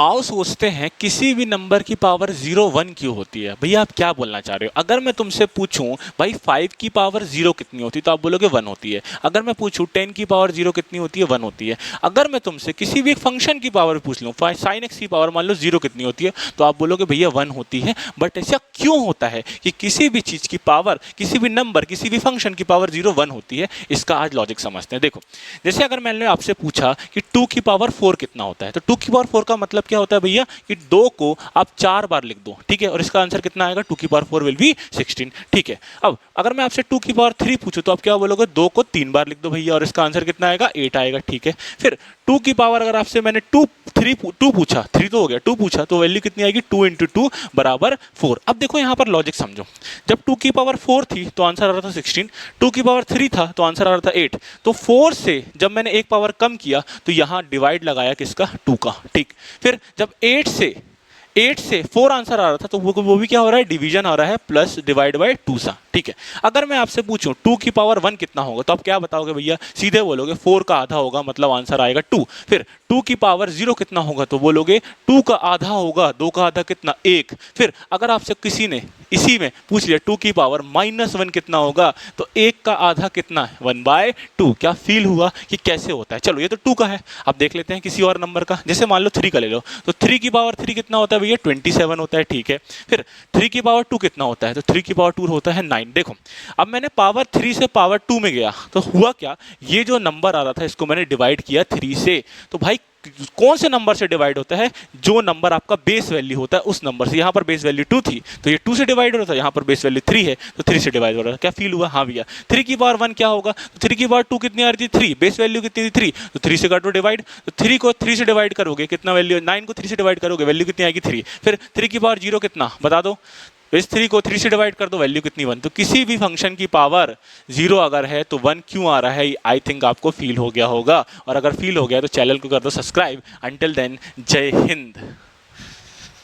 आओ सोचते हैं किसी भी नंबर की पावर 0 1 क्यों होती है। भैया आप क्या बोलना चाह रहे हो? अगर मैं तुमसे पूछूं भाई 5 की पावर 0 कितनी होती है तो आप बोलोगे 1 होती है। अगर मैं पूछूं 10 की पावर 0 कितनी होती है 1 होती है। अगर मैं तुमसे किसी भी एक फंक्शन की पावर पूछ लूँ साइन एक्स की पावर मान लो 0 कितनी होती है तो आप बोलोगे भैया 1 होती है। बट ऐसा क्यों होता है कि किसी भी चीज़ की पावर, किसी भी नंबर, किसी भी फंक्शन की पावर 0 1 होती है? इसका आज लॉजिक समझते हैं। देखो, जैसे अगर मैंने आपसे पूछा कि 2 की पावर 4 कितना होता है तो 2 की पावर 4 का मतलब क्या होता है भैया कि 2 को आप 4 बार लिख दो, ठीक है, और इसका आंसर कितना आएगा 2 की पावर 4 विल बी 16, ठीक है। अब अगर मैं आपसे 2 की पावर 3 पूछूं तो आप क्या बोलोगे 2 को 3 बार लिख दो भैया और इसका आंसर कितना आएगा 8 आएगा, ठीक है। फिर 2 की पावर अगर आपसे मैंने 2 पूछा, 3 तो हो गया, 2 पूछा तो वैल्यू कितनी आएगी 2 × 2 बराबर 4। अब देखो यहाँ पर लॉजिक समझो, जब 2 की पावर 4 थी तो आंसर आ रहा था 16, 2 की पावर 3 था तो आंसर आ रहा था 8। तो 4 से जब मैंने एक पावर कम किया तो यहाँ डिवाइड लगाया किसका 2 का, ठीक। फिर जब 8 से 4 आंसर आ रहा था तो वो भी क्या हो रहा है डिवीजन हो रहा है प्लस डिवाइड बाय 2 सा, ठीक है। अगर मैं आपसे पूछूं 2 की पावर 1 कितना होगा तो आप क्या बताओगे भैया? सीधे बोलोगे 4 का आधा होगा, मतलब आंसर आएगा 2। फिर 2 की पावर 0 कितना होगा तो बोलोगे 2 का आधा होगा, 2 का आधा कितना 1। फिर अगर आपसे किसी ने इसी में पूछ लिया 2 की पावर -1 कितना होगा तो 1 का आधा कितना है 1/2। क्या फील हुआ कि कैसे होता है? चलो ये तो 2 का है, अब देख लेते हैं किसी और नंबर का। जैसे मान लो 3 का ले लो तो 3 की पावर 3 कितना होता है भैया 27 होता है, ठीक है। फिर 3 की पावर 2 कितना होता है तो 3 की पावर 2 होता है 9। देखो अब मैंने पावर 3 से पावर 2 में गया तो हुआ क्या, ये जो नंबर आ रहा था इसको मैंने डिवाइड किया 3 से। तो भाई कौन से नंबर से डिवाइड होता है? जो नंबर आपका बेस वैल्यू होता है उस नंबर से। यहाँ पर बेस वैल्यू 2 थी तो ये 2 से डिवाइड हो रहा था, यहाँ पर बेस वैल्यू 3 है तो 3 से डिवाइड हो रहा था। क्या फील हुआ? हाँ भैया। 3 की पावर 1 क्या होगा तो 3 की पावर 2 कितनी आ रही थी 3, बेस वैल्यू कितनी थी 3, तो 3 से काटो डिवाइड, तो 3 को 3 से डिवाइड करोगे कितना वैल्यू, 9 को 3 से डिवाइड करोगे वैल्यू कितनी आएगी 3। फिर 3 की पावर 0 कितना बता दो, इस 3 को 3 से डिवाइड कर दो वैल्यू कितनी 1। तो किसी भी फंक्शन की पावर 0 अगर है तो 1 क्यों आ रहा है, आई थिंक आपको फील हो गया होगा। और अगर फील हो गया तो चैनल को कर दो सब्सक्राइब। अंटिल देन जय हिंद।